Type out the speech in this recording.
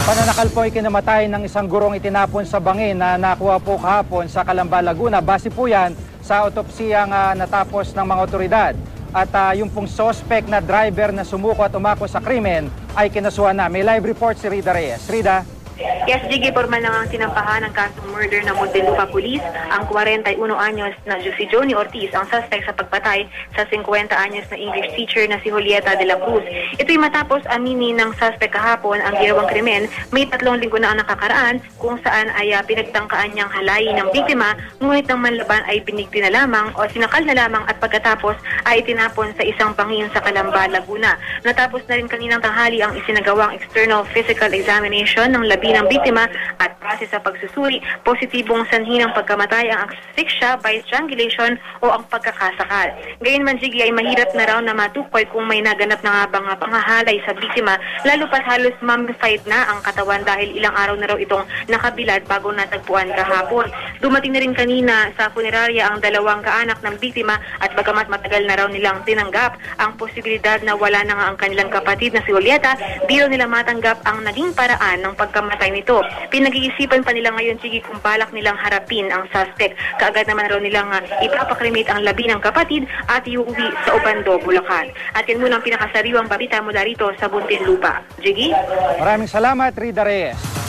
Pananakal po ay kinamatay ng isang gurong itinapon sa bangin na nakuha po kahapon sa Calamba, Laguna. Base po yan sa otopsiyang natapos ng mga otoridad. At yung pong suspect na driver na sumuko at umako sa krimen ay kinasuhan na. May live report si Rida Reyes. Rida? Yes, Jiggy, formal na ang sinampahan ng kasong murder ng Muntinlupa Police ang 41 anyos na si Johnny Ortiz, ang suspect sa pagpatay sa 50 anyos na English teacher na si Julieta de la Cruz. Ito'y matapos aminin ng suspect kahapon ang ginawang krimen. May 3 linggo na ang nakakaraan kung saan ay pinagtangkaan niyang halayin ng biktima, ngunit ang manlaban ay binigti na lamang o sinakal na lamang at pagkatapos ay itinapon sa isang bangin sa Calamba, Laguna. Natapos na rin kaninang tanghali ang isinagawang external physical examination ng labi ng biktima at base sa pagsusuri, positibong sanhi ng pagkamatay ang asphyxia by strangulation o ang pagkakasakal. Gayunman, Jiggy, ay mahirap na raw na matukoy kung may naganap na nga bang pangahalay sa biktima, lalo pat halos mummified na ang katawan dahil ilang araw na raw itong nakabilad bago natagpuan kahapon. Dumating na rin kanina sa funeraria ang 2 kaanak ng biktima at bagamat matagal na raw nilang tinanggap ang posibilidad na wala na nga ang kanilang kapatid na si Julieta, di raw nila matanggap ang naging paraan ng pagkamatay nito. Pinag-iisipan pa nila ngayon, Jiggy, kung balak nilang harapin ang suspect. Kaagad naman raw nilang ipapakrimate ang labi ng kapatid at iuwi sa Obando, Bulacan. At yan muna ang pinakasariwang balita mula rito sa Muntinlupa. Jiggy? Maraming salamat, Rida Reyes.